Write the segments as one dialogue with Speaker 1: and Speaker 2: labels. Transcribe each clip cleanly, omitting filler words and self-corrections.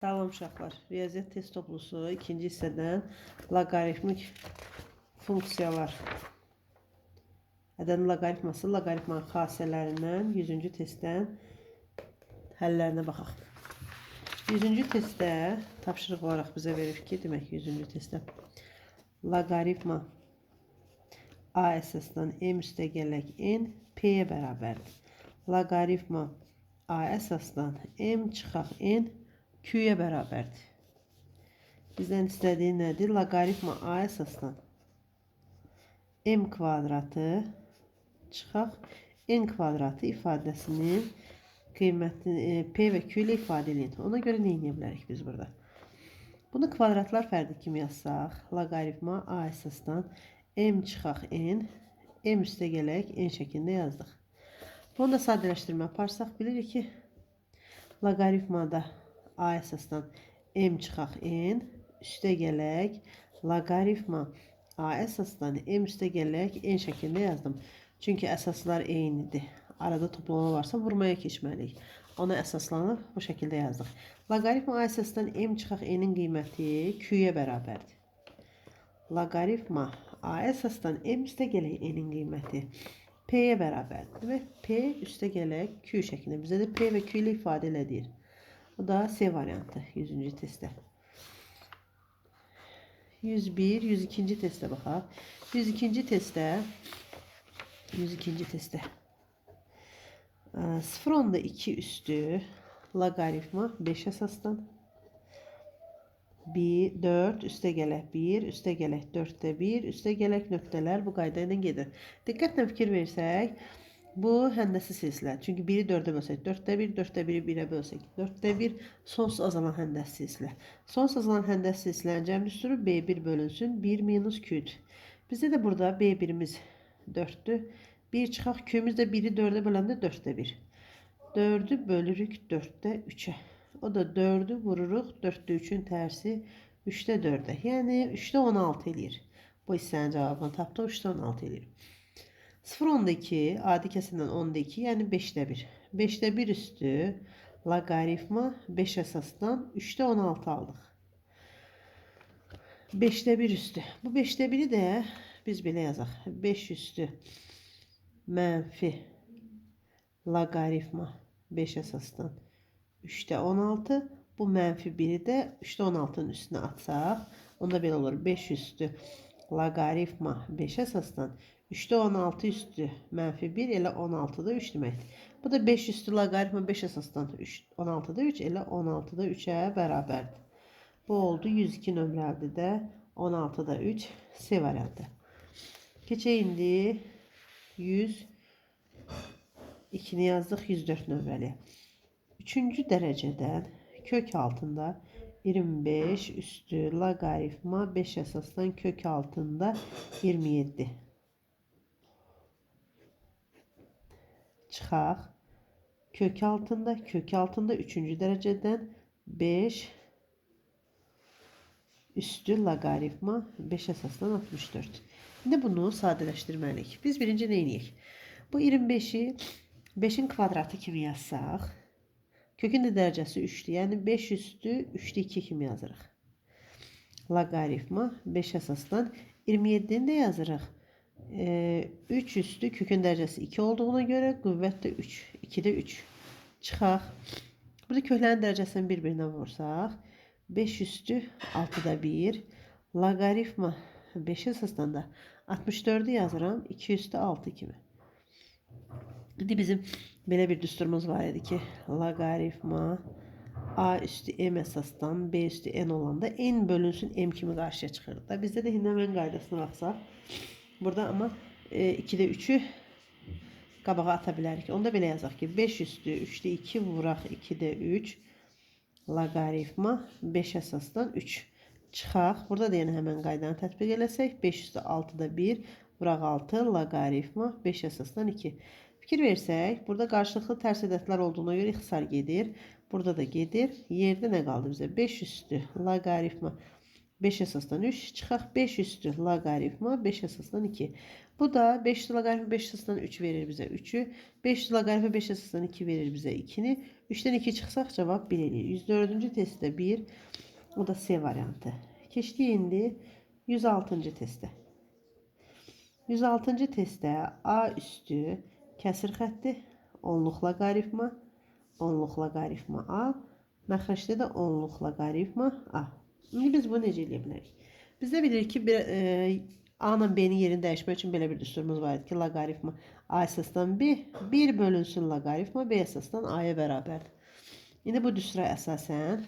Speaker 1: Salam uşaqlar. Riyaziyyat test toplusu ikinci hissədən loqaritmik funksiyalar. Ədənin loqaritması, loqaritmanın xassələrindən 100-cü testdən həllərinə baxaq. 100-cü testdə tapşırıq olaraq bizə verir ki, demək 100-cü testdə loqaritma a əsasdan m üstəgələk n p-yə bərabərdir. Loqaritma a əsasdan m çıxaq n Q-yə bərabərdir. Bizdən istədiyi nədir? Loqaritma a əsasdan m kvadratı çıxaq n kvadratı ifadəsinin qiymətini p və q ilə ifadə edin. Ona görə nə edə bilərik biz burada? Bunu kvadratlar fərqi kimi yazsaq, loqaritma a əsasdan m çıxaq n, m üstəgələk n şəklində yazdıq. Bunu da sadələşdirmə aparsaq, bilirik ki, loqaritmada a əsasdan m çıxaq n üstəgələk loqaritma a əsasdan m üstəgələk n şəklində yazdım. Çünki əsaslar eynidir. Arada toplama varsa vurmaya keçməliyik. Ona əsaslanıb bu şəkildə yazdıq. Loqaritma a əsasdan m çıxaq n-in qiyməti q-yə bərabərdir. Loqaritma a əsasdan m üstəgələk n-in qiyməti p-yə bərabərdir. Demək p üstəgələk q şəklində. Bizə də p və q ilə ifadə elədir. Bu da C variantı 100-cü testdə. 101, 102-ci testə baxaq. 102-ci testdə 0,2 üstü loqaritma 5 əsasdan 4 üstəgələk 1 üstəgələk 4-də 1 üstəgələk nöqtələr bu qayda ilə gedir. Diqqətlə fikir versək, bu həndəsi silsilə. Çünki 1-i 4-ə bölsək, 4-də 1, 4-də 1-i 1-ə bölsək, 4-də 1 sonsuz azalan həndəsi silsilə. Sonsuz azalan həndəsi silsilənin cəmi düsturu B1 bölünsün 1 minus Q-dür. Bizdə də burada B1-imiz 4-dür. 1 çıxaq Q-miz də 1-i 4-ə böləndə 4-də 1. 4-ü bölürük 4-də 3-ə. O da 4-ü vururuq 4-də 3-ün tərsi 3-də 4-ə. Yəni 3-də 16 eləyir. Bu hissənin cavabını tapdıq, 3-də 16 eləyir. 0,2 adi kəsindən 10-2, yəni 5-də 1. 5-də 1 üstü loqaritma 5 əsasdan 3-də 16 aldıq. 5-də 1 üstü. Bu 5-də 1-i də biz belə yazaq. 5 üstü mənfi loqaritma 5 əsasdan 3-də 16. Bu mənfi 1-i də 3-də 16-nın üstünə atsaq. Onda belə olur. 5 üstü loqaritma 5 əsasdan 3-də 16 üstü mənfi 1 elə 16-da 3 deməkdir. Bu da 5 üstü loqaritma 5 əsasdan 16-da 3 elə 16-da 3-ə bərabərdir. Bu oldu 102 nömrəlidir də 16-da 3 C variantı. Keçək indi 102-ni yazdıq 104 nömrəli. 3-cü dərəcədən kök altında 25 üstü loqaritma 5 əsasdan kök altında 27. Çıxaq kök altında 3-cü dərəcədən 5 üstü loqaritma 5 əsasdan 64. İndi bunu sadələşdirməliyik. Biz birinci nə edək? Bu 25-i 5-in kvadratı kimi yazsaq, kökün də dərəcəsi 3-dür. Yəni 5 üstü 3-də 2 kimi yazırıq. Loqaritma 5 əsasdan 27-ni də yazırıq. 3 üstü kökün dərəcəsi 2 olduğuna görə qüvvət də 3. 2-də 3. Çıxaq. Burada köklərin dərəcəsini bir-birinə vursaq. 5 üstü 6-da 1. Loqaritma 5 əsasdan da 64-ü yazıram. 2 üstü 6 kimi. İndi bizim belə bir düsturumuz var idi ki, loqaritma a üstü m əsasdan b üstü n olanda n bölünsün m kimi qarşıya çıxırdı da. Bizdə də Hindəmən qaydasına baxsaq. Burada amma 2-də 3-ü qabağa ata bilərik. Onda belə yazaq ki, 5 üstü 3-də 2 vuraq 2-də 3 loqaritma 5 əsasdan 3 çıxaq. Burada da yəni həmən qaydanı tətbiq eləsək, 5 üstü 6-da 1 vuraq 6 loqaritma 5 əsasdan 2. Fikir versək, burada qarşılıqlı tərs ədədlər olduğuna görə ixtisar gedir. Burada da gedir. Yerdə nə qaldı bizə? 5 üstü loqaritma 5 əsasdan 3 çıxaq 5 üstü loqaritma 5 əsasdan 2. Bu da 5 logaritma 5 əsasından 3 verir bizə 3'ü. 5 logaritma 5 əsasından 2 verir bizə 2'ni. 3'ten 2 çıxsaq cavab 1 eləyir. 104-cü testdə 1. O da C variantı. Keçdik indi 106-cı testə. 106-cı testdə A üstü kəsir xətti, onluq loqaritma, onluq loqaritma A, məxrəcdə də onluq loqaritma A. İndi biz bunu necə eləyə bilərik? Biz də bilirik ki, A ilə B-nin yerini dəyişmək üçün belə bir düsturumuz var ki, loqaritma A əsasdan B, 1 bölünsün loqaritma B əsasdan A-ya bərabərdir. İndi bu düstura əsasən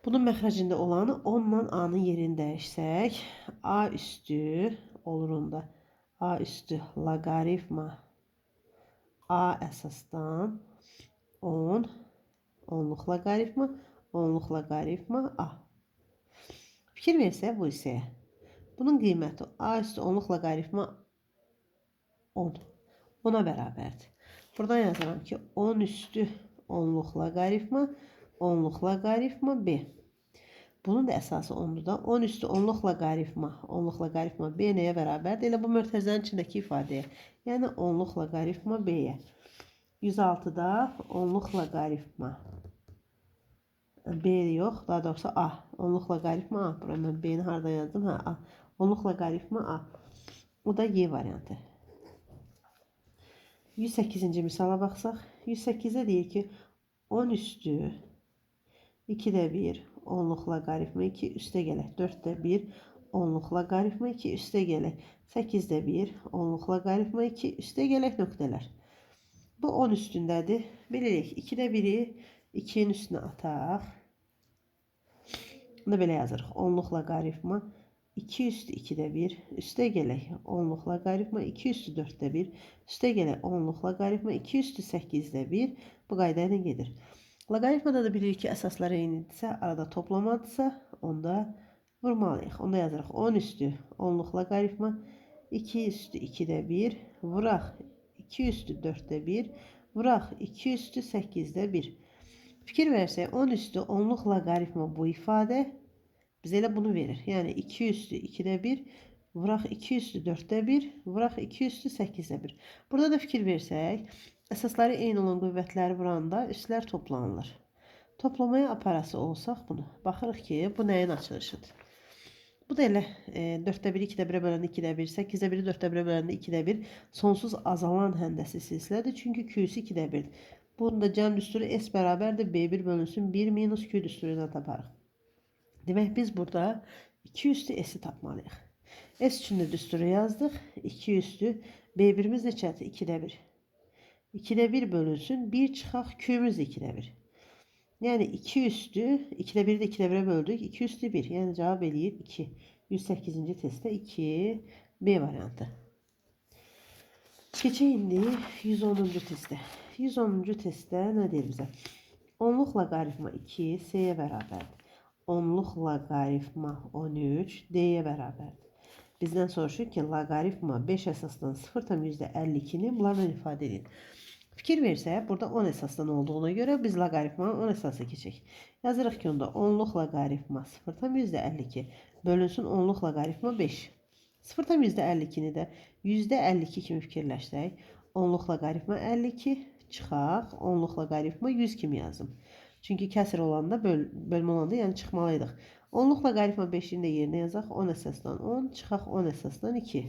Speaker 1: bunun məxrəcində olanı 10 ilə A-nın yerini dəyişsək, A üstü olur onda. A üstü loqaritma A əsasdan 10, onluq loqaritma, onluq loqaritma A. Fikir versə bu isə bunun qiyməti A üstü onluq loqaritma 10. 10'a bərabərdir. Buradan yazıram ki 10 üstü onluq loqaritma, onluq loqaritma B. Bunun da əsası 10'dur da. 10 üstü onluq loqaritma B nəyə bərabərdir? Elə bu mötərizənin içindəki ifadəyə. Yəni onluq loqaritma B-yə. 106'da onluq loqaritma B yox, daha doğrusu A. Onluq loqaritma A. Buraya mən B-ni hardan yazdım? Ha, A. Onluq loqaritma A. O da Y variantı. 108-ci misala baxsaq. 108'də deyir ki 10 üstü 2'də 1 onluq loqaritma 2 üstə gələk 4'də 1 onluq loqaritma 2 üstə gələk 8'də 1 onluq loqaritma 2 üstə gələk nöqtələr. Bu 10 üstündədir. Bilirik 2'də 1'i 2'nin üstünə ataq. Bunu belə yazırıq. Onluq loqaritma 2 üstü 2'də 1 üstə gələk onluq loqaritma 2 üstü 4'də 1 üstə gələk onluq loqaritma 2 üstü 8'də 1 bu qayda ilə gedir. Loqaritmada da bilirik ki, əsasları eynidirsə, arada toplamadırsa, onda vurmalıyıq. Onda yazırıq 10 üstü onluq loqaritma 2 üstü 2'də 1 vuraq 2 üstü 4'də 1 vuraq 2 üstü 8'də 1. Fikir versək 10 üstü onluq loqaritma bu ifadə bizə elə bunu verir. Yəni 2 üstü 2'də 1 vuraq 2 üstü 4'də 1 vuraq 2 üstü 8'də 1. Burada da fikir versək əsasları eyni olan qüvvətləri vuranda üstlər toplanılır. Toplamaya aparası olsaq bunu. Baxırıq ki, bu nəyin açılışıdır? Bu da elə 4'də 1, 2'də 1'ə böləndə 2'də 1, 8'də 1'i 4'də 1'ə böləndə 2'də 1 sonsuz azalan həndəsi silsilədir. Çünki Q'si 2'də 1'dir. Bunun da cəm düsturu S bərabərdir B1 bölünsün 1 minus Q düsturuna taparıq. Demək biz burada 2 üstü S'i tapmalıyıq. S üçün də düsturu yazdıq. 2 üstü B1'imiz neçədir? 2'də 1. 2'də 1 bölünsün 1 çıxaq Q'müz 2'də 1. Yəni 2 üstü 2'də 1'i də 2'də 1'ə böldük. 2 üstü 1. Yəni cavab eləyir 2. 108-ci testdə 2 B variantı. Keçək indi 110-cu testə. 110-cu testdə nə deyir bizə? Onluq loqaritma 2 C-yə bərabərdir. Onluq loqaritma 13 D-yə bərabərdir. Bizdən soruşur ki, loqaritma 5 əsasdan 0,52'ni bunlarla ifadə edin. Fikir versək, burada 10 əsasdan olduğuna görə biz loqaritmanın 10 əsası keçək. Yazırıq ki, onda onluq loqaritma 0,52 bölünsün onluq loqaritma 5. 0,52'ni də %52 kimi fikirləşsək, onluq loqaritma 52 çıxaq, onluq loqaritma 100 kimi yazdım. Çünki kəsir olanda, bölmə olanda, yəni çıxmalıydıq. Onluq loqaritma 5'in də yerinə yazaq, 10 əsasdan 10 çıxaq 10 əsasdan 2.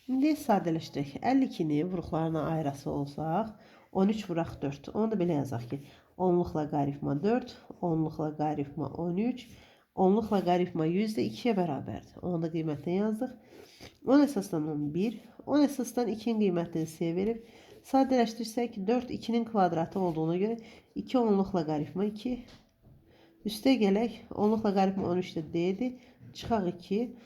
Speaker 1: İndi sadələşdirək. 52'ni vuruqlarına ayırası olsaq, 13 vuraq 4. Onu da belə yazaq ki, onluq loqaritma 4, onluq loqaritma 13, onluq loqaritma 100 də 2'yə bərabərdir. Onu da qiymətini yazdıq. 10 əsasdan 11, 10 əsasdan 2'nin qiymətini C verib. Sadələşdirsək 4 2'nin kvadratı olduğuna görə 2 onluq loqaritma 2. Üstə gələk, onluq loqaritma 13 də D'dir. Çıxaq 2.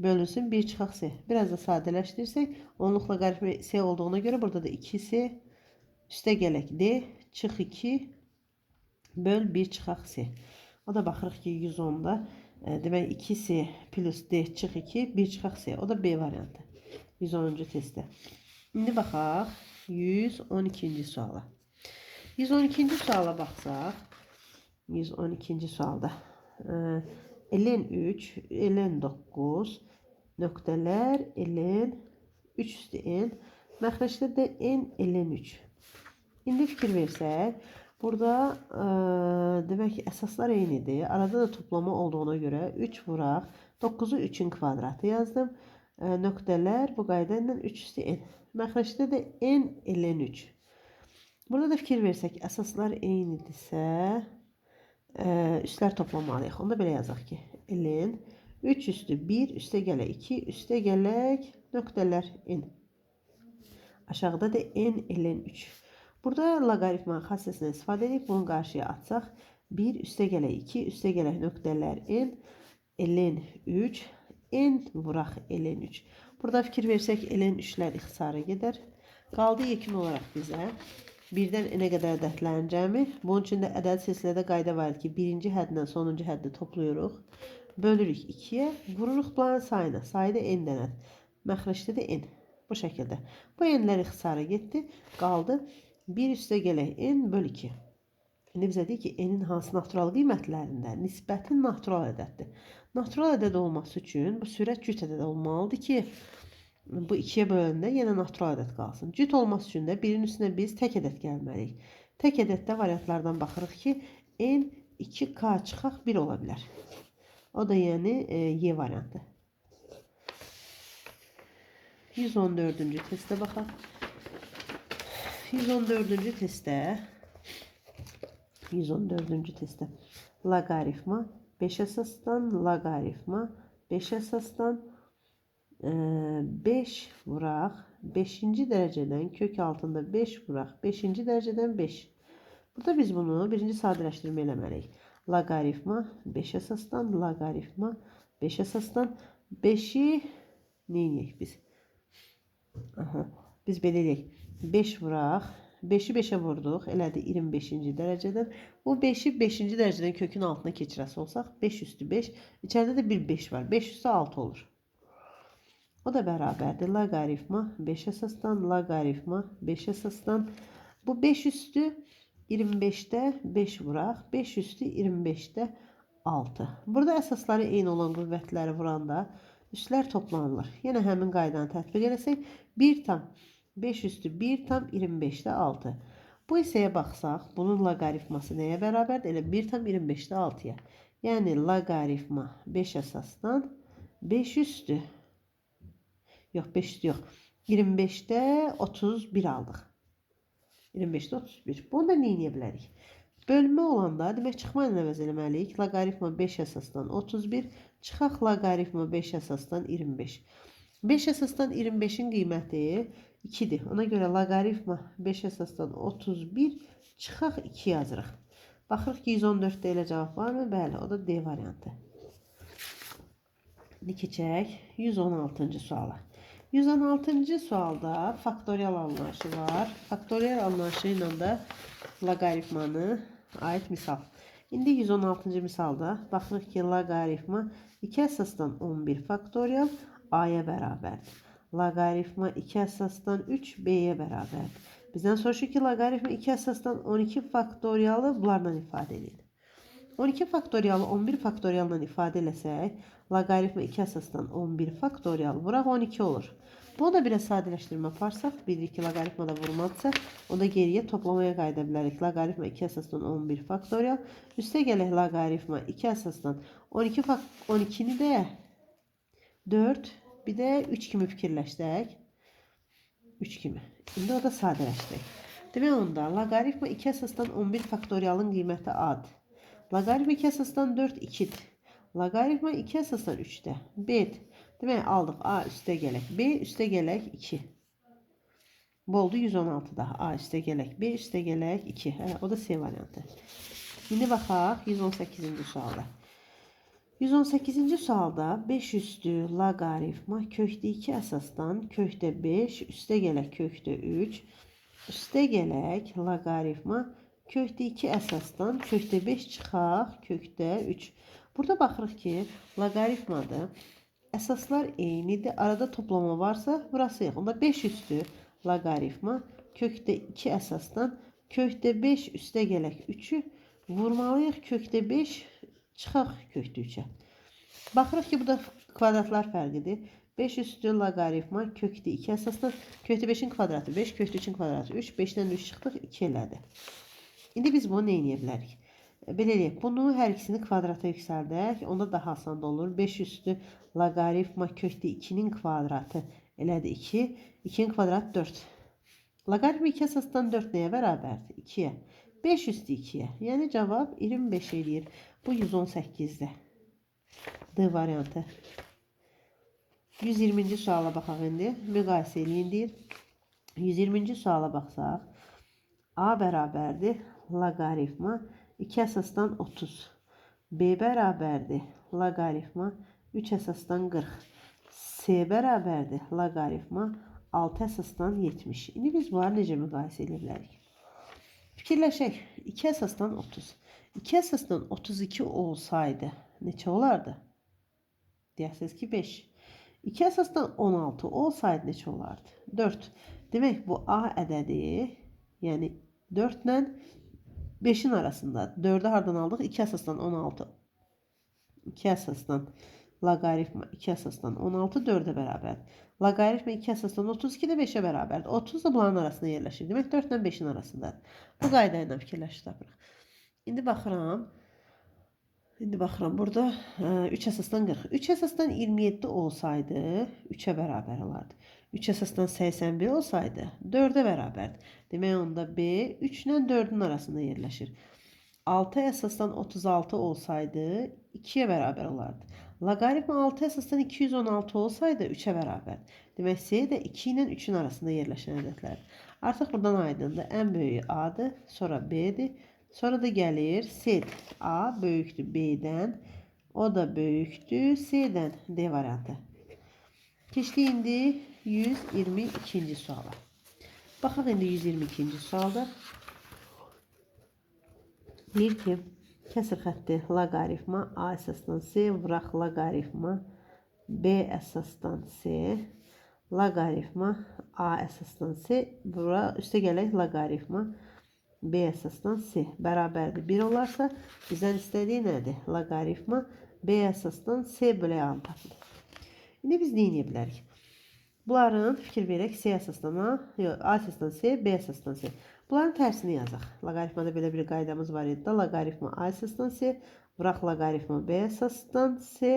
Speaker 1: Bölünsün 1 çıxaq C. Biraz da sadələşdirsək, onluq loqaritma C olduğuna görə burada da 2C. Üstə gələk D. Çıx 2. Böl 1 çıxaq C. O da baxırıq ki 110'da. Demək 2C plus D çıx 2. 1 çıxaq C. O da B variantı. 110-cu testdə. İndi baxaq 112-ci suala. 112-ci suala baxsaq. 112-ci sualda. Ln 3, Ln 9, nöqtələr, Ln 3 üstü n. Məxrəcdə də n ln 3. İndi fikir versək, burada demək ki, əsaslar eynidir. Arada da toplama olduğuna görə 3 vuraq. 9-u 3-ün kvadratı yazdım. Nöqtələr bu qayda ilə 3 üstü n. Məxrəcdə də n ln 3. Burada da fikir versək, əsaslar eynidirsə, üstlər toplamalıyıq. Onda belə yazaq ki, ln 3 üstü 1 üstə gələk 2 üstə gələk nöqtələr n. Aşağıda da n ln 3. Burada loqaritmanın xassəsindən istifadə edib bunu qarşıya atsaq, 1 üstə gələk 2 üstə gələk nöqtələr n ln 3 n vuraq ln 3. Burada fikir versək ln 3-lər ixtisara gedər. Qaldı yekun olaraq bizə 1-dən n-ə qədər ədədlərin cəmi. Bunun üçün də ədəd silsilədə qayda var ki, birinci həddən sonuncu həddi toplayırıq. Bölürük 2-yə, vururuq bunların sayına. Sayı da n dənədir. Məxrəcdə də n. Bu şəkildə. Bu n-lər ixtisara getdi. Qaldı 1 üstə gələk n böl 2. İndi bizə deyir ki, n-in hansı natural qiymətlərində nisbətin natural ədəddir. Natural ədəd olması üçün bu sürət cüt ədəd olmalıdır ki, bu 2-yə böləndə yenə natural ədəd qalsın. Cüt olması üçün də birin üstünə biz tək ədəd gəlməliyik. Tək ədəddə variantlardan baxırıq ki, n 2k çıxaq 1 ola bilər. O da yəni Y variantı. 114-cü testə baxaq. 114-cü testdə loqaritma 5 əsasdan, loqaritma 5 əsasdan 5 vuraq, 5-ci dərəcədən kök altında 5 vuraq, 5-ci dərəcədən 5. Burada biz bunu birinci sadələşdirmə eləməliyik. Loqaritma 5 əsasdan, loqaritma 5 əsasdan 5-i neyiniyək biz? Biz belə eləyək. 5 vuraq, 5-i 5-ə vurduq, elədi 25-ci dərəcədən. Bu 5-i 5-ci dərəcədən kökün altına keçirəsi olsaq, 5 üstü 5, içəridə də bir 5 var. 5 üstü 6 olur. O da bərabərdir. Loqaritma 5 əsasdan, loqaritma 5 əsasdan. Bu 5 üstü 25-də 5 vuraq, 5 üstü 25-də 6. Burada əsasları eyni olan qüvvətləri vuranda üstlər toplanılır. Yenə həmin qaydanı tətbiq eləsək, 1 tam 5 üstü 1 tam 25-də 6. Bu hissəyə baxsaq, bunun loqaritması nəyə bərabərdir? Elə 1 tam 25-də 6-ya. Yəni loqaritma 5 əsasdan 5 üstü yox, 5 üstü yox. 25-də 31 aldıq. 25-də 31. Bunu da nə edə bilərik? Bölmə olanda, demək çıxma ilə əvəz eləməliyik. Loqaritma 5 əsasdan 31, çıxaq loqaritma 5 əsasdan 25. 5 əsasdan 25-in qiyməti 2-dir. Ona görə loqaritma 5 əsasdan 31, çıxaq 2 yazırıq. Baxırıq ki, 114-də elə cavab varmı? Bəli, o da D variantı. İndi keçək 116-cı suala. 116-cı sualda faktorial anlayışı var. Faktorial anlayışı ilə də loqaritmanı aid misal. İndi 116-cı misalda baxırıq ki, loqaritma 2 əsasdan 11 faktorial A-ya bərabərdir. Loqaritma 2 əsasdan 3 B-yə bərabərdir. Bizdən soruşur ki, loqaritma 2 əsasdan 12 faktorialı bunlarla ifadə edin. 12 faktorialı 11 faktorialla ifadə eləsək, loqaritma 2 əsasdan 11 faktorial vuraq 12 olur. Bunu da biraz sadələşdirmə aparsaq, bilirik ki, loqaritmada vurmadırsa, onda geriyə toplamaya qayıda bilərik. Loqaritma 2 əsasdan 11 faktorial, üstə gələk loqaritma 2 əsasdan 12-ni də 4, bir də 3 kimi fikirləşdik. 3 kimi. İndi o da sadələşdirək. Demək onda, loqaritma 2 əsasdan 11 faktorialın qiyməti A-dır. Loqaritma 2 əsasdan 4 2-dir. Loqaritma 2 əsasdan 3-də B-dir. Demək, aldıq A üstə gələk B üstə gələk 2. Bu oldu 116-da. A üstə gələk B üstə gələk 2. O da C variantı. İndi baxaq 118-ci sualda. 118-ci sualda 5 üstü loqaritma kökdə 2 əsasdan kökdə 5 üstə gələk kökdə 3 üstə gələk loqaritma kökdə 2 əsasdan kökdə 5 çıxaq kökdə 3. Burada baxırıq ki, loqaritmada əsaslar eynidir. Arada toplama varsa burası yox. Onda 5 üstü loqaritma kökdə 2 əsasdan kökdə 5 üstə gələk 3-ü vurmalıyıq kökdə 5 çıxaq kökdə 3-ə. Baxırıq ki, bu da kvadratlar fərqidir. 5 üstü loqaritma kökdə 2 əsasdan kökdə 5-in kvadratı 5, kökdə 3-in kvadratı 3, 5-dən 3 çıxdıq 2 elədi. İndi biz bunu nə edə bilərik? Belə eləyək, bunu hər ikisini kvadrata yüksəldək, onda daha asan olur. 5 üstü loqaritma kökdə 2-nin kvadratı elədi 2, 2-nin kvadratı 4. Loqaritma 2 əsasdan 4 nəyə bərabərdir? 2-yə. 5 üstü 2-yə. Yəni cavab 25 eləyir. Bu 118-dir. D variantı. 120-ci suala baxaq indi. Müqayisə eləyin deyir. 120-ci suala baxsaq. A bərabərdir loqaritma 2 əsasdan 30. B bərabərdir loqaritma 3 əsasdan 40. C bərabərdir loqaritma 6 əsasdan 70. İndi biz bunları necə müqayisə edə bilərik? Fikirləşək. 2 əsasdan 30. 2 əsasdan 32 olsaydı neçə olardı? Deyərsiniz ki 5. 2 əsasdan 16 olsaydı neçə olardı? 4. Demək bu A ədədi, yəni 4 ilə 5'in arasında. 4'ü hardan aldıq? 2 əsasdan 16. 2 əsasdan loqaritma 2 əsasdan 16 4'e bərabər. Loqaritma 2 əsasdan 32 də 5'e bərabərdir. 30 da bunların arasında yerləşir. Demək 4 ilə 5'in arasındadır. Bu qayda ilə fikirləşib tapırıq. İndi baxıram. Burada 3 əsasdan 40. 3 əsasdan 27 olsaydı 3'e bərabər olardı. 3 əsasdan 81 olsaydı 4'e bərabərdir. Demək onda B 3 ilə 4'ün arasında yerləşir. 6 əsasdan 36 olsaydı 2'ye bərabər olardı. Loqaritma 6 əsasdan 216 olsaydı 3'e bərabər. Demək C də 2 ilə 3'ün arasında yerləşən ədədlərdir. Artıq buradan aydındır. Ən böyüyü A'dır, sonra B'dir. Sonra da gəlir C. A böyükdür B'dən. O da böyükdür C'dən. D variantı. Keçdik indi 122-ci suala. Baxaq indi 122-ci sualda. Deyir ki, kəsir xətti loqaritma A əsasdan C vuraq loqaritma B əsasdan C. Loqaritma A əsasdan C vuraq üstə gələk loqaritma B əsasdan C bərabərdir 1 olarsa bizdən istədiyi nədir? Loqaritma B əsasdan C bölək A tapılır. İndi biz nə edə bilərik? Bunların fikir verək C əsasdan A, yox, A əsasdan C, B əsasdan C. Bunların tərsini yazaq. Loqaritmada belə bir qaydamız var idi. Loqaritma A əsasdan C, vuraq loqaritma B əsasdan C.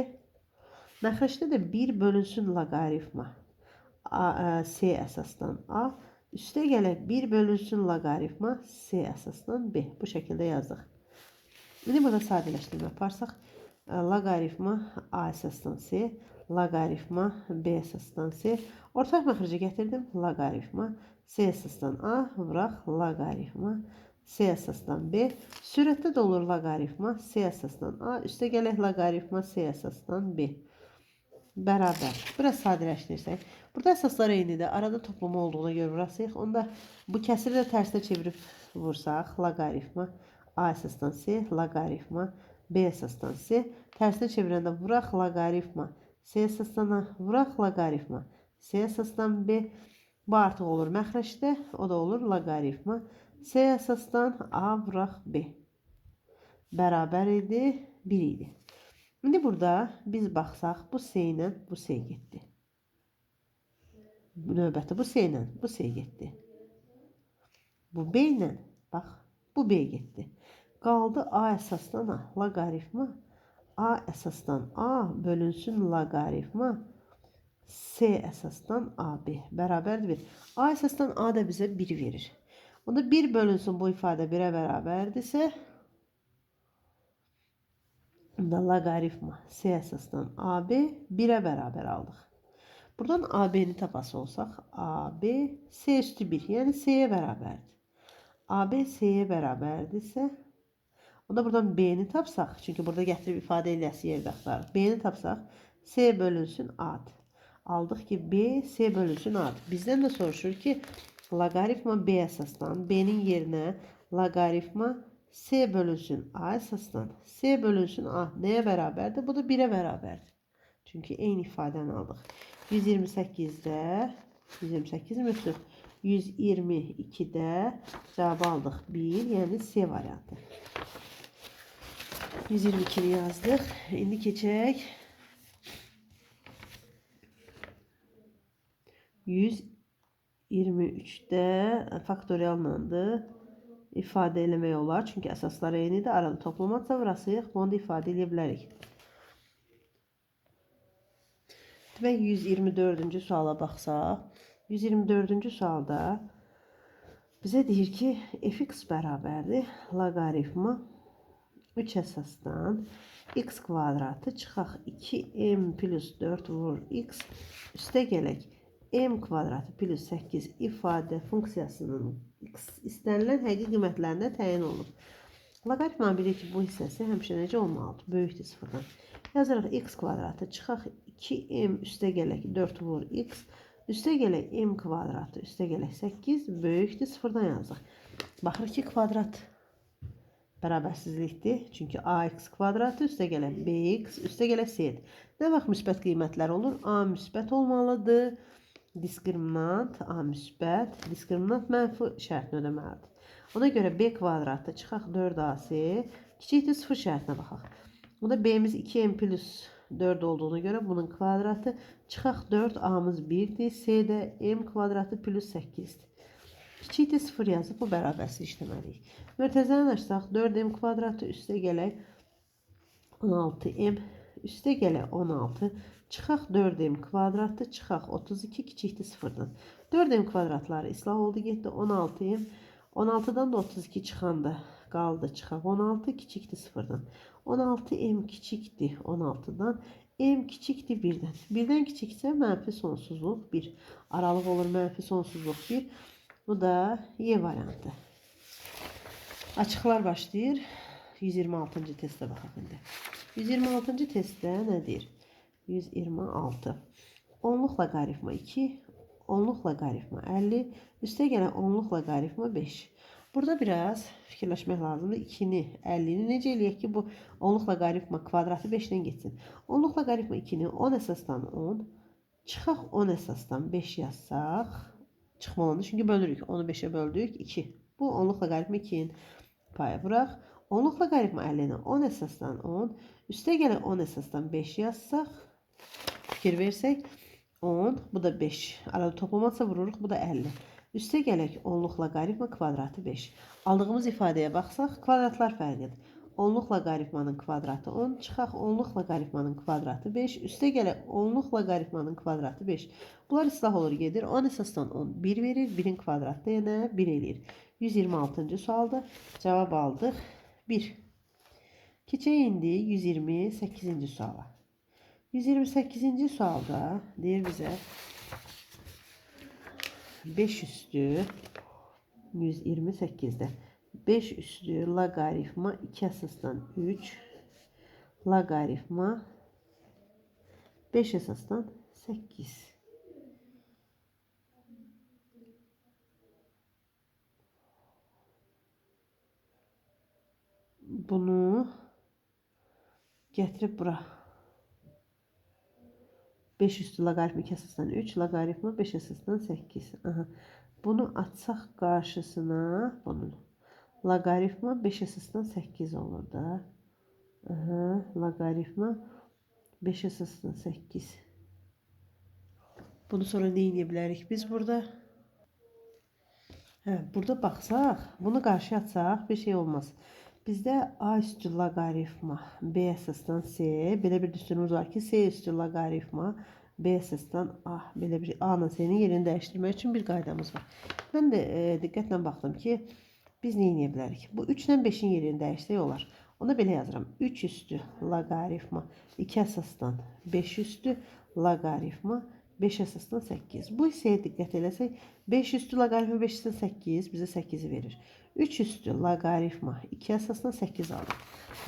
Speaker 1: Məxrəcdə də 1 bölünsün loqaritma C əsasdan A. Üstə gələk 1 bölünsün loqaritma C əsasdan B. Bu şəkildə yazdıq. İndi burada sadələşdirmə yaparsaq, loqaritma A əsasdan C, loqaritma B əsasdan C. Ortaq məxrəcə gətirdim. Loqaritma C əsasdan A, vuraq loqaritma C əsasdan B. Sürətdə də olur loqaritma C əsasdan A, üstə gələk loqaritma C əsasdan B. Bərabər. Biraz sadələşdirsək. Burada əsaslar eynidir. Arada toplama olduğuna görə vurasaq. Onda bu kəsiri də tərsinə çevirib vursaq. Loqaritma A əsasdan C, loqaritma B əsasdan C. Tərsinə çevirəndə vuraq loqaritma C əsasdan A, vuraq loqaritma C əsasdan B. Bu artıq olur məxrəcdə. O da olur loqaritma C əsasdan A vuraq B. Bərabər idi, 1 idi. İndi burada biz baxsaq, bu C ilə bu C getdi. Növbəti bu C ilə bu C getdi. Bu B ilə, bax, bu B getdi. Qaldı A əsasdan A, loqaritma A əsasdan A bölünsün loqaritma C əsasdan AB bərabərdir 1. A əsasdan A da bizə 1 verir. Onda 1 bölünsün bu ifadə 1'ə bərabərdirsə, bunda loqaritma C əsasdan AB 1'ə bərabər aldıq. Buradan AB'ni tapası olsaq, AB C üstü 1, yəni C'yə bərabərdir. AB C'yə bərabərdirsə, onda buradan B'ni tapsaq, çünki burada gətirib ifadə eləsi yerdə axtarıq. B'ni tapsaq, C bölünsün A'dır. Aldıq ki, B C bölünsün A'dır. Bizdən də soruşur ki, loqaritma B əsasdan B'nin yerinə loqaritma C bölünsün A əsasdan C bölünsün A nəyə bərabərdir? Bu da 1'ə bərabərdir. Çünki eyni ifadəni aldıq. 128'də 128 mütləq 122'də cavabı aldıq 1, yəni C variantı. 122'ni yazdıq. İndi keçək 123'də faktoriallandır. İfadə eləmək olar. Çünki əsaslar eynidir. Arada toplamadsa vurasıyıq. Bunu da ifadə edə bilərik. Demək 124-cü suala baxsaq. 124-cü sualda bizə deyir ki, fx bərabərdir loqaritma 3 əsasdan x kvadratı çıxaq 2m plus 4 vur x üstə gələk m kvadratı plus 8 ifadə funksiyasının istənilən həqiqi qiymətlərində təyin olunub. Loqaritmanın bilir ki, bu hissəsi həmişə necə olmalıdır? Böyükdür sıfırdan. Yazırıq x kvadratı çıxaq 2m üstə gələk 4 vur x üstə gələk m kvadratı üstə gələk 8 böyükdür sıfırdan yazıq. Baxırıq ki, kvadrat bərabərsizlikdir. Çünki ax kvadratı üstə gələk bx üstə gələk c-dir. Nə vaxt müsbət qiymətlər olur? A müsbət olmalıdır. Diskriminant A müsbət, diskriminant mənfi şərtini ödəməlidir. Ona görə b kvadratı çıxaq 4ac kiçikdir 0 şərtinə baxaq. Bunda b'miz 2m plus 4 olduğuna görə bunun kvadratı çıxaq 4 a'mız 1'dir. C'də m kvadratı plus 8'dir. Kiçikdir 0 yazıb bu bərabərsiz işləməliyik. Mörtəzəni açsaq 4m kvadratı üstə gələk 16m üstə gələk 16 çıxaq 4m kvadratı çıxaq 32 kiçikdir 0'dan. 4m kvadratları islah oldu getdi 16m 16'dan da 32 çıxanda qaldı çıxaq 16 kiçikdir 0'dan. 16m kiçikdir 16'dan m kiçikdir 1'dən. 1'dən kiçiksə mənfi sonsuzluq 1. Aralıq olur mənfi sonsuzluq 1. Bu da Y variantı. Açıqlar başlayır. 126-cı testə baxaq indi. 126-cı testdə nə deyir? 126. Onluq loqaritma 2, onluq loqaritma 50, üstə gələn onluq loqaritma 5. Burada biraz fikirləşmək lazımdır. 2-ni, 50-ni necə eləyək ki, bu onluq loqaritma kvadratı 5-dən getsin. Onluq loqaritma 2-ni 10 əsasdan 10, çıxaq 10 əsasdan 5 yazsaq, çıxmalıdır. Çünki bölürük. 10'u 5'e böldük. 2. Bu onluq loqaritma 2'nin payı bıraq. Onluq loqaritma 50'ni 10 əsasdan 10, üstə gələn 10 əsasdan 5 yazsaq, fikir versək 10, bu da 5. Arada toplamadsa vururuq, bu da 50. Üstə gələk onluq loqaritma kvadratı 5. Aldığımız ifadəyə baxsaq, kvadratlar fərqidir. Onluq loqaritmanın kvadratı 10, çıxaq onluq loqaritmanın kvadratı 5, üstə gələk onluq loqaritmanın kvadratı 5. Bunlar islah olur gedir. 10 əsasdan 10 1 verir, 1'in kvadratı yenə 1 eləyir. 126-cı sualda cavab aldıq 1. Keçək indi 128-ci suala. 128-ci sualda deyir bizə 5 üstü 128'də 5 üstü loqaritma 2 əsasdan 3 loqaritma 5 əsasdan 8. Bunu gətirib bura. 5 üstü loqaritma 2 əsasdan 3 loqaritma 5 əsasdan 8. Aha. Bunu atsaq qarşısına bunun loqaritma 5 əsasdan 8 olur da. Aha, loqaritma 5 əsasdan 8. Bunu sonra nə edə bilərik biz burada? Burada baxsaq, bunu qarşıya atsaq bir şey olmaz. Bizdə A üstü loqaritma B əsasdan C, belə bir düsturumuz var ki, C üstü loqaritma B əsasdan A, belə bir A ilə C-nin yerini dəyişdirmək üçün bir qaydamız var. Mən də diqqətlə baxdım ki, biz nə edə bilərik? Bu 3 ilə 5'in yerini dəyişsək olar. Ona belə yazıram. 3 üstü loqaritma 2 əsasdan 5 üstü loqaritma 5 əsasdan 8. Bu hissəyə diqqət eləsək, 5 üstü loqaritma 5 əsasdan 8 bizə 8'i verir. 3 üstü loqaritma 2 əsasdan 8 alır.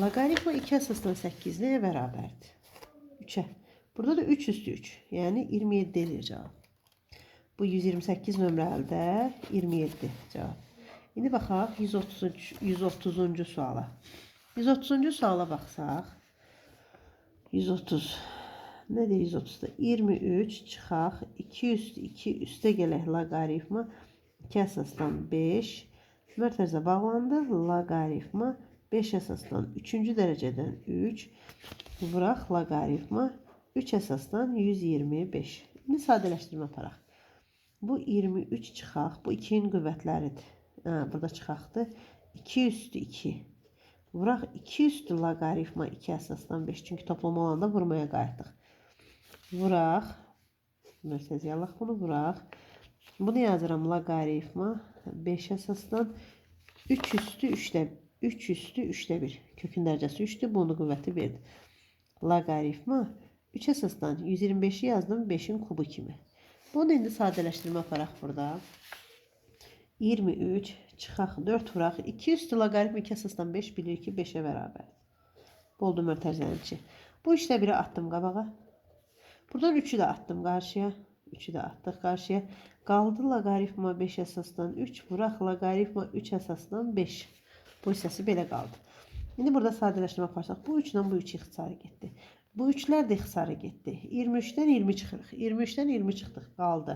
Speaker 1: Loqaritma 2 əsasdan 8 nəyə bərabərdir? 3'ə. Burada da 3 üstü 3. Yəni 27 eləyir cavab. Bu 128 nömrəlidə 27 cavab. İndi baxaq 130-cu suala. 130-cu suala baxsaq. 130. Nədir 130'da? 23 çıxaq 2 üstü 2 üstə gələk loqaritma 2 əsasdan 5 mərtəzə bağlandı. Loqaritma 5 əsasdan 3-cü dərəcədən 3 vuraq loqaritma 3 əsasdan 125. İndi sadələşdirmə aparaq. Bu 23 çıxaq. Bu 2-nin qüvvətləridir. Burada çıxaqdır. 2 üstü 2. Vuraq 2 üstü loqaritma 2 əsasdan 5. Çünki toplama olanda vurmaya qayıtdıq. Vuraq. Möhtəziyalıq bunu vuraq. Bunu yazıram loqaritma 5 əsasdan 3 üstü 3'də 3 üstü 3'də 1. Kökün dərəcəsi 3'dür. Bunun qüvvəti 1'dir. Loqaritma 3 əsasdan 125'i yazdım 5'in kubu kimi. Bunu indi sadələşdirmə aparaq burada. 23 çıxaq 4 vuraq. 2 üstü loqaritma 2 əsasdan 5 bilir ki 5'e bərabər. Oldu mötərizənin içi. Bu işdə biri attım qabağa. Buradan 3'ü də attım qarşıya. 3'ü də atdıq qarşıya. Qaldı loqaritma 5 əsasdan 3 vuraq loqaritma 3 əsasdan 5. Bu hissəsi belə qaldı. İndi burada sadələşdirmə aparsaq bu 3 ilə bu 3 ixtisarı getdi. Bu 3'lər də ixtisarı getdi. 23'dən 20 çıxırıq. 23'dən 20 çıxdıq. Qaldı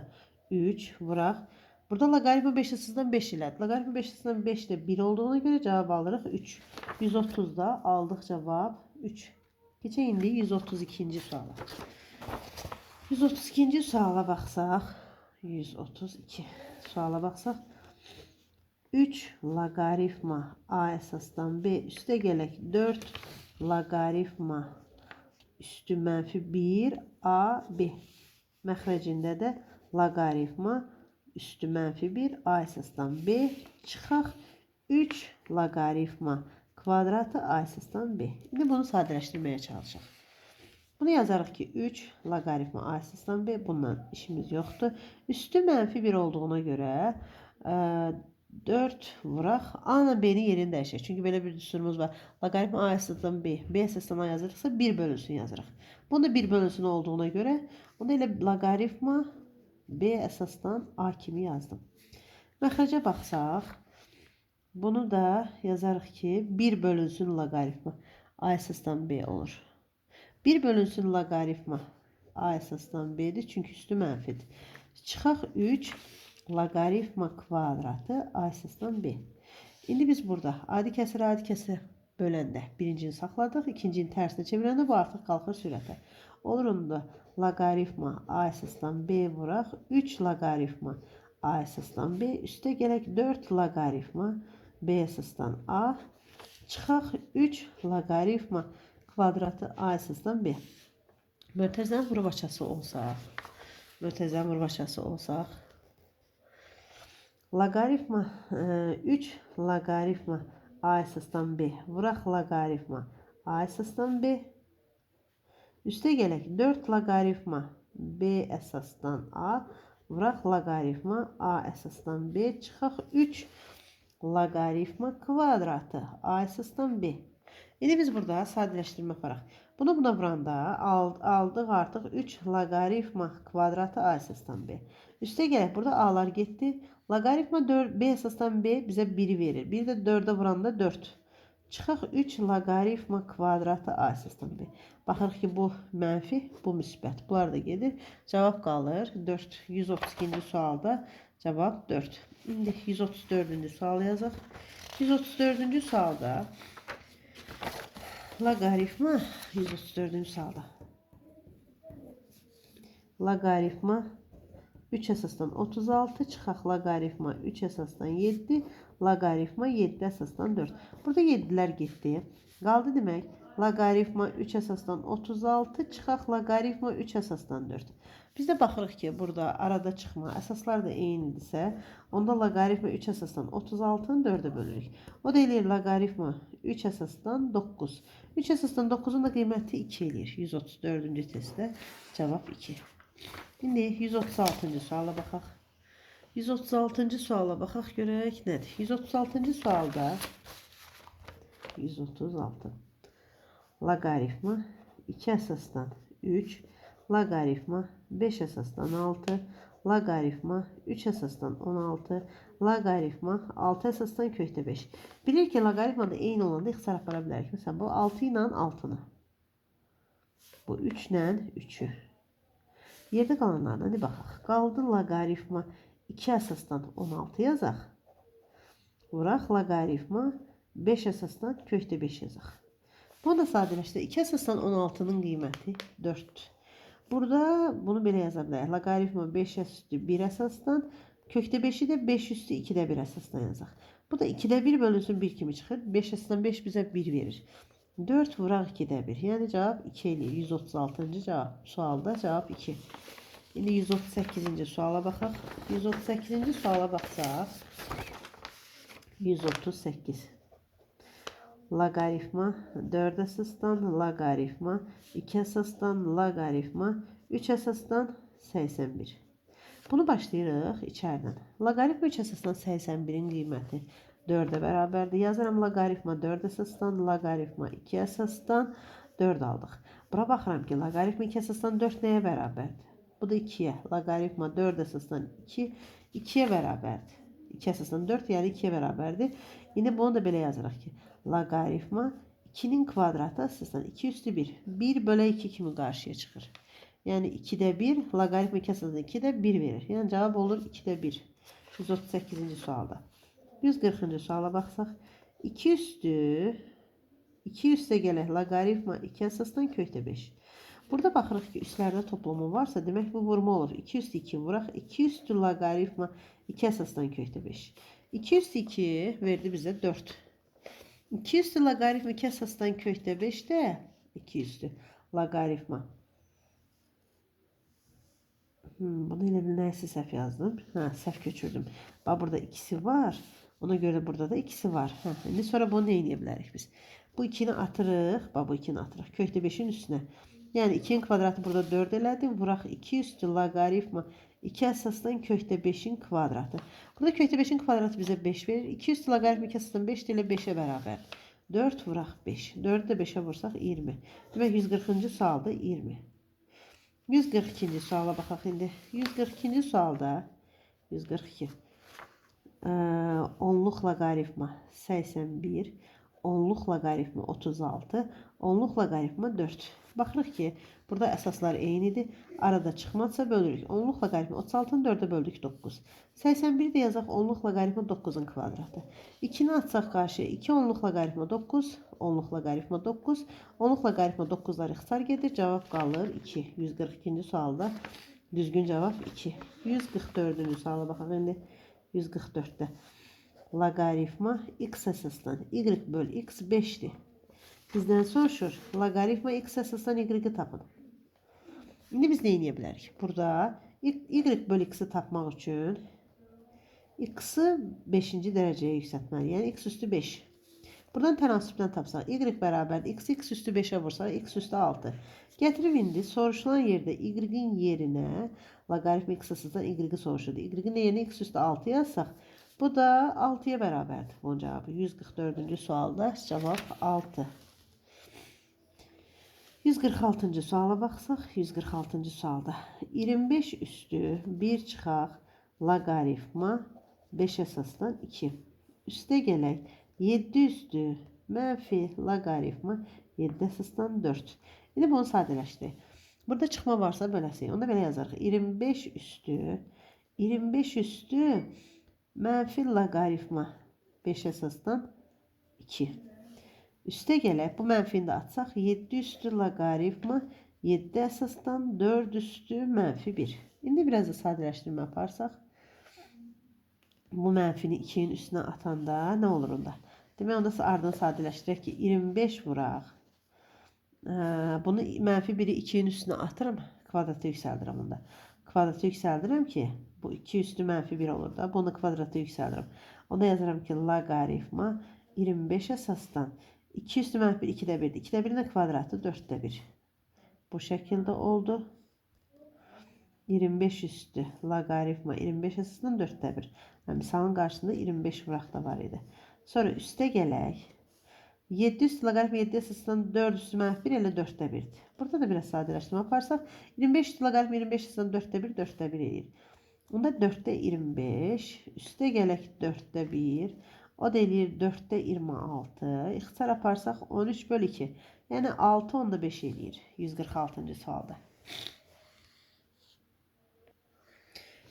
Speaker 1: 3 vuraq. Burada loqaritma 5 əsasdan 5 ilədir. Loqaritma 5 əsasdan 5 də 1 olduğuna görə cavab alırıq 3. 130'da aldıq cavab 3. Keçək indi 132-ci suala. 132-ci suala baxsaq. 132 suala baxsaq. 3 loqaritma a əsasdan b üstə gələk 4 loqaritma üstü mənfi 1 a b. Məxrəcində də loqaritma üstü mənfi 1 a əsasdan b çıxaq 3 loqaritma kvadratı a əsasdan b. İndi bunu sadələşdirməyə çalışaq. Bunu yazarıq ki 3 loqaritma a əsasdan b. Bundan işimiz yoxdur. Üstü mənfi 1 olduğuna görə 4 vuraq. A ilə b-nin yerini dəyişək. Çünki belə bir düsturumuz var. Loqaritma a əsasdan b, b əsasdan a yazırıqsa 1 bölünsün yazırıq. Bunda 1 bölünsün olduğuna görə onda elə loqaritma b əsasdan a kimi yazdım. Məxrəcə baxsaq, bunu da yazarıq ki 1 bölünsün loqaritma a əsasdan b olur. 1 bölünsün loqaritma a əsasdan b'dir çünki üstü mənfidir. Çıxaq 3 loqaritma kvadratı a əsasdan b. İndi biz burada adi kəsir böləndə birincini saxladıq, ikincinin tərsinə çevirəndə bu artıq qalxır sürətə. Olur onda loqaritma a əsasdan b vuraq 3 loqaritma a əsasdan b üstə gələk 4 loqaritma b əsasdan a çıxaq 3 loqaritma kvadratı a əsasdan b. Mötərizənin vurbaçası olsaq, loqaritma 3 loqaritma a əsasdan b vuraq loqaritma a əsasdan b üstə gələk 4 loqaritma b əsasdan a vuraq loqaritma a əsasdan b çıxaq 3 loqaritma kvadratı a əsasdan b. İndi biz burada sadələşdirmə aparaq. Bunu buna vuranda aldıq artıq 3 loqaritma kvadratı a əsasdan b. Üstə gələk burada a'lar getdi. Loqaritma b əsasdan b bizə 1'i verir. Bir də 4'ə vuranda 4. Çıxaq 3 loqaritma kvadratı a əsasdan b. Baxırıq ki bu mənfi, bu müsbət. Bunlar da gedir. Cavab qalır 4. 132-ci sualda cavab 4. İndi 134-cü sual yazaq. 134-cü sualda loqaritma 134-cü sualda loqaritma 3 əsasdan 36 çıxaq loqaritma 3 əsasdan 7 loqaritma 7 əsasdan 4. Burada 7'lər getdi. Qaldı demək loqaritma 3 əsasdan 36 çıxaq loqaritma 3 əsasdan 4. Biz də baxırıq ki burada arada çıxma əsaslar da eynidirsə onda loqaritma 3 əsasdan 36'nı 4'ə bölürük. O da eləyir loqaritma 3 əsasdan 9. 3 əsasdan 9'un da qiyməti 2 eləyir. 134-cü testdə cavab 2. İndi 136-cı suala baxaq. 136-cı suala baxaq görək nədir? 136-cı sualda 136 loqaritma 2 əsasdan 3 loqaritma 5 əsasdan 6 loqaritma 3 əsasdan 16 loqaritma 6 əsasdan kökdə 5. Bilir ki loqaritmada eyni olanda ixtisar apara bilərik. Məsələn bu 6 ilə 6'nı. Bu 3 ilə 3'ü. Yerdə qalanlardan baxaq. Qaldı loqaritma 2 əsasdan 16 yazaq. Vuraq loqaritma 5 əsasdan kökdə 5 yazaq. Bunu da sadələşdirək. 2 əsasdan 16'nın qiyməti 4'dür. Burada bunu belə yaza bilərik. Loqaritma 5 üstü 1 əsasdan, kökdə 5-i də 5 üstü 2-də 1 əsasdan yazaq. Bu da 2-də 1 bölünsün 1 kimi çıxır. 5 əsasdan 5 bizə 1 verir. 4 vuraq 2-də 1. Yəni cavab 2 eləyir. 136-cı cavab. Sualda cavab 2. İndi 138-ci suala baxaq. 138-ci suala baxsaq. 138. Loqaritma 4 əsasdan, loqaritma 2 əsasdan, loqaritma 3 əsasdan 81. Bunu başlayırıq içərdən. Loqaritma 3 əsasdan 81-in qiyməti 4-ə bərabərdir. Yazıram loqaritma 4 əsasdan, loqaritma 2 əsasdan 4 aldıq. Bura baxıram ki, loqaritma 2 əsasdan 4 nəyə bərabərdir? Bu da 2-yə. Loqaritma 4 əsasdan 2, 2-yə bərabərdir. 2 əsasdan 4, yəni 2-yə bərabərdir. İndi bunu da belə yazırıq ki, loqaritma 2-nin kvadratı əsasdan 2 üstü 1. 1 bölə 2 kimi qarşıya çıxır. Yəni 2-də 1, loqaritma 2 əsasdan 2-də 1 verir. Yəni cavab olur 2-də 1. 138-ci sualda. 140-cı suala baxsaq. 2 üstə gələk loqaritma 2 əsasdan kökdə 5. Burada baxırıq ki, üstlərdə toplamı varsa, demək bu vurma olur. 2 üstü 2 vuraq. 2 üstü loqaritma 2 əsasdan kökdə 5. 2 üstü 2 verdi bizə 4. 2 üstü loqaritma 2 əsasdan kökdə 5 də 2 üstü loqaritma. Bunu elə bir nəyəsə səhv yazdım. Səhv köçürdüm. Bax, burada ikisi var. Ona görə burada da ikisi var. İndi sonra bunu nə edə bilərik biz? Bu 2-ni atırıq. Bax, bu 2-ni atırıq. Kökdə 5-in üstünə. Yəni 2-nin kvadratı burada 4 elədim. Vuraq 2 üstü loqaritma 2 əsasdan kökdə 5-in kvadratı. Burada kökdə 5-in kvadratı bizə 5 verir. 2 üstü loqaritma 2 əsasdan 5 ilə 5-ə bərabər. 4 vuraq 5. 4-ü də 5-ə vursaq 20. Demək 140-cı sualda 20. 142-ci suala baxaq indi. 142-ci sualda 142. Onluq loqaritma 81. Onluq loqaritma 36. Onluq loqaritma 4. Baxırıq ki, burada əsaslar eynidir. Arada çıxmazsa bölürük. Onluq loqaritma 36-nı 4-ə böldük 9. 81-i də yazaq onluq loqaritma 9-un kvadratı. 2-ni atsaq qarşıya 2 onluq loqaritma 9. Onluq loqaritma 9. Onluq loqaritma 9'lar ixtisar gedir. Cavab qalır 2. 142-ci sualda düzgün cavab 2. 144-cü suala baxaq indi. 144'də. Loqaritma x əsasdan y böl x 5'dir. Bizdən soruşur. Loqaritma x əsasdan y-i tapın. İndi biz nə edə bilərik? Burada y böl x-i tapmaq üçün x-i 5-ci dərəcəyə yüksəltməliyik. Yəni x üstü 5. Buradan tənasübdən tapsaq y bərabərdir. X üstü 5'ə vursaq x üstü 6. Gətirib indi soruşulan yerdə y-in yerinə loqaritma x əsasdan y-i soruşurdu. Y-in yerinə x üstü 6 yazsaq, bu da 6'ya bərabərdir. Bunun cavabı 144-cü sualda cavab 6. 146-cı suala baxsaq, 146-cı sualda 25 üstü 1 çıxaq loqaritma 5 əsasdan 2. Üstə gələk 7 üstü mənfi loqaritma 7 əsasdan 4. İndi bunu sadələşdirək. Burada çıxma varsa böləsik. Onda belə yazarıq. 25 üstü mənfi loqaritma 5 əsasdan 2. Üstə gələk. Bu mənfini də atsaq. 7 üstü loqaritma 7 əsasdan 4 üstü mənfi 1. İndi biraz da sadələşdirmə yaparsaq. Bu mənfini 2'nin üstünə atanda nə olur onda? Demək, onda ardını sadələşdirək ki, 25 vuraq. Bunu mənfi 1'i 2'nin üstünə atırım. Kvadratı yüksəldirəm onda. Kvadratı yüksəldirəm ki, bu 2 üstü mənfi 1 olur da. Bunu kvadratı yüksəldirəm. Onda yazıram ki, loqaritma 25 əsasdan 2 üstü mənfi 1 2'də 1'dir. 2'də 1'in kvadratı 4'də 1. Bu şəkildə oldu. 25 üstü loqaritma 25 əsasdan 4'də 1. Yəni, misalın qarşısında 25 vuraq da var idi. Sonra üstə gələk. 7 üstü loqaritma 7 əsasdan 4 üstü mənfi 1 elə 4'də 1'dir. Burada da biraz sadələşdirmə yaparsaq 25 üstü loqaritma 25 əsasdan 4'də 1 4'də 1 eləyir. Onda 4'də 25 üstə gələk 4'də 1 o da eləyir 4'də 26. İxtisar yaparsaq 13 böl 2. Yəni 6 onda 5 eləyir 146-cı sualda.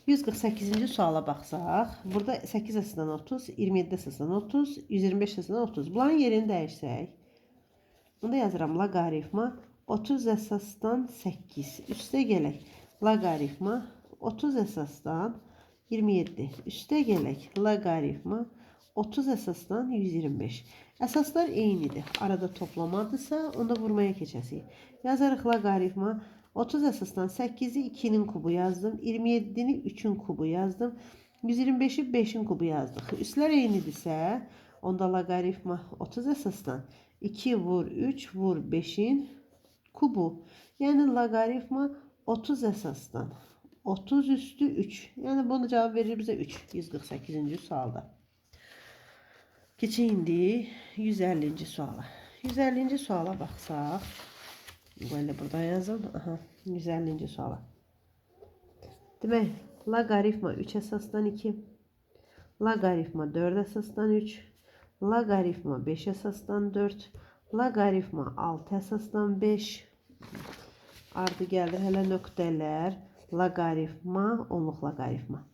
Speaker 1: 148-ci suala baxsaq, burada 8 əsasdan 30, 27 əsasdan 30, 125 əsasdan 30. Bunların yerini dəyişsək, bunda yazıram loqaritma 30 əsasdan 8. Üstə gələk. Loqaritma 30 əsasdan 27. Üstə gələk. Loqaritma 30 əsasdan 125. Əsaslar eynidir. Arada toplamadırsa, onda vurmaya keçəsik. Yazarıq loqaritma 30 əsasdan 8-i 2-nin kubu yazdım. 27-ni 3-ün kubu yazdım. 125-i 5-in kubu yazdıq. Üstlər eynidirsə, onda loqaritma 30 əsasdan 2 vur 3 vur 5'in kubu. Yani logaritma 30 əsasdan 30 üstü 3. Yani bunu cevap verir bize 3. 148. sualda. Keçək indi 150. suala. 150. suala baxsaq. Böyle burada yazın. Aha, 150. suala. Demək, logaritma 3 əsasdan 2. Logaritma 4 əsasdan 3. Logaritma 5 əsasdan 4. Logaritma 6 əsasdan 5. Ardı gəldi hələ nöqtələr. Logaritma, onluq logaritma.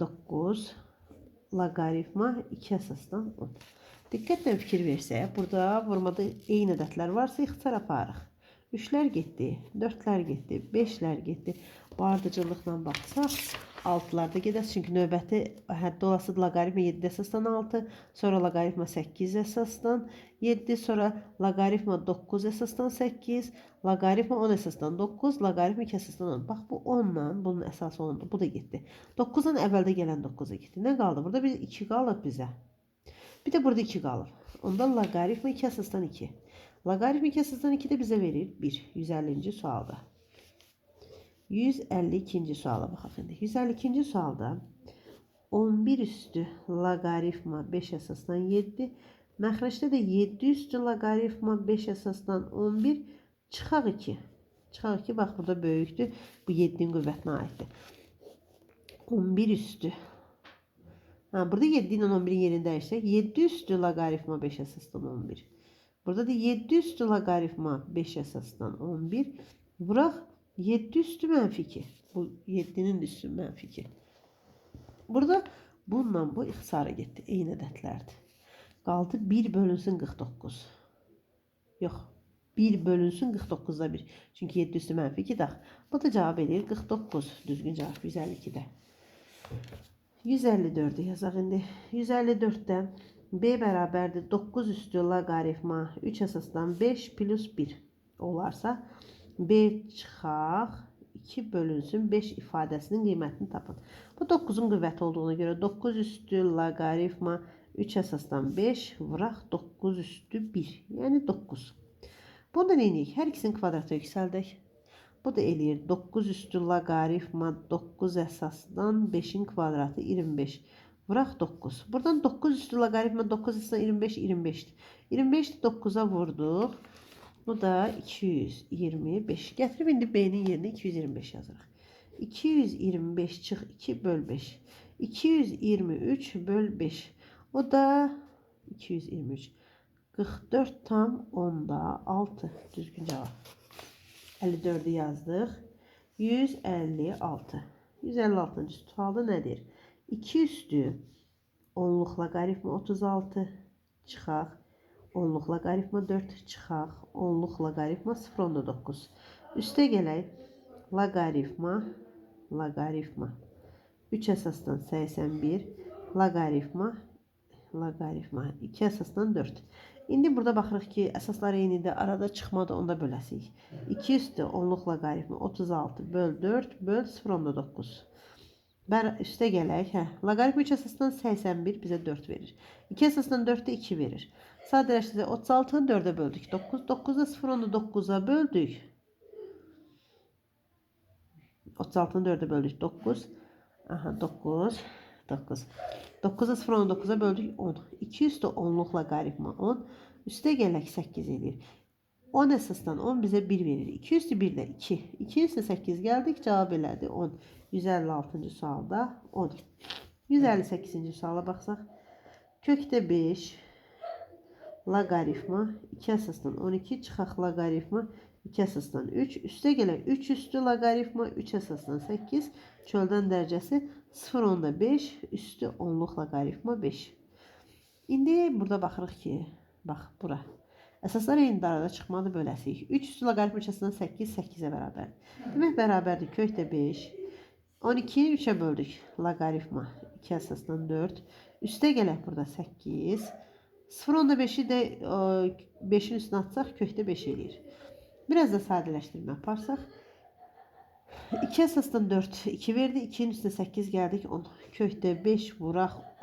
Speaker 1: 9. Logaritma 2 əsasdan 10. Diqqətlə fikir versək, burada vurmada eyni ədədlər varsa ixtisar aparıq. 3'lər getdi, 4'lər getdi, 5'lər getdi. Bu ardıcıllıqla baxsaq, 6'lar da gedər. Çünki növbəti həddə olası logaritma 7 əsasdan 6, sonra logaritma 8 əsasdan 7, sonra logaritma 9 əsasdan 8, logaritma 10 əsasdan 9, logaritma 2 əsasdan 10. Bax, bu 10'la bunun əsası 10'dur. Bu da getdi. 9'dan əvvəldə gələn 9'a getdi. Nə qaldı? Burada bir 2 qalıb bizə. Bir də burada 2 qalıb. Onda logaritma 2 əsasdan 2. Logaritma 2 əsasdan 2 də bizə verir 1. 150. sualda. 152. suala baxaq indi. 152. sualda 11 üstü logaritma 5 əsasdan 7. Məxrəcdə də 7 üstü logaritma 5 əsasdan 11 çıxaq 2. Çıxaq 2, bax burada böyükdür. Bu 7'nin qüvvətinə aiddir. 11 üstü. Burada 7 ilə 11'in yerini dəyişsək, 7 üstü logaritma 5 əsasdan 11. Burada da 7 üstü logaritma 5 əsasdan 11. Bıraq 7 üstü mənfi 2. Bu 7'nin üstü mənfi 2. Burada bununla bu ixtisara getdi. Eyni ədədlərdir. Qaldı 1 bölünsün 49. Yox. 1 bölünsün 49'da 1. Çünki 7 üstü mənfi 2 dax. Bu da cavab edir 49. Düzgün cavab 152'də. 154'ü yazaq indi. 154'də B bərabərdir 9 üstü logaritma 3 əsasdan 5 plus 1 olarsa B çıxaq 2 bölünsün 5 ifadəsinin qiymətini tapın. Bu 9'un qüvvəti olduğuna görə 9 üstü logaritma 3 əsasdan 5 vuraq 9 üstü 1. Yəni 9. Bunu da neyiniyik? Hər ikisinin kvadratı yüksəldək. Bu da eləyir 9 üstü logaritma 9 əsasdan 5'in kvadratı 25. Vuraq 9. Buradan 9 üstü logaritma 9 əsasdan 25 25'dir. 25'i 9'a vurduq. Bu da 225. Gətirib indi B'nin yerinə 225 yazırıq. 225 çıx 2 böl 5. 223 böl 5. O da 223. 44 tam 10'da 6. Düzgün cavab. 54'ü yazdıq. 156. 156. sualda nədir? 2 üstü 10'luq logaritma 36 çıxaq. 10'luq logaritma 4 çıxaq. 10'luq logaritma 0.9. Üstə gələk. Logaritma 3 əsasdan 81. Logaritma 2 əsasdan 4. İndi burada baxırıq ki, əsaslar eynidir. Arada çıxmadı, onda böləsik. 2 üstü 10'luq logaritma 36 böl 4 böl 0.9. Üstə gələk. Logaritma 3 əsasdan 81 bizə 4 verir. 2 əsasdan 4 də 2 verir. Sadələşdirsə 36'nı 4'e böldük. 9. 9'da 0.9'a böldük. 36'nı 4'e böldük. 9. Aha 9. 9. 9'da 0.9'a böldük 10. 2 üstü 10'luq logaritma 10. Üstə gələk 8 edir. 10 əsasdan 10 bizə 1 verir. 2 üstü 1 də 2. 2 üstü 8 gəldik. Cavab elədi 10. 156. sualda 10. 158. suala baxsaq. Kökdə 5. Logaritma 2 əsasdan 12 çıxaq logaritma 2 əsasdan 3. Üstə gələk 3 üstü logaritma 3 əsasdan 8. Çöldən dərəcəsi 0.5 üstü 10'luq logaritma 5. İndi burada baxırıq ki, bax bura. Əsaslar eyni darada çıxmadı böləsik. 3 üstü loqaritm açısından 8, 8-ə bərabər. Demək bərabərdir kökdə 5. 12'yi 3'e böldük. Logaritma 2 əsasdan 4. Üste gələk burada 8. 0.5'i də 5'in üstünə atsaq kökdə 5 eləyir. Biraz da sadələşdirmə yaparsaq 2 əsasdan 4 2 verdi. 2'nin üstünə 8 gəldik 10. Kökdə 5 vuraq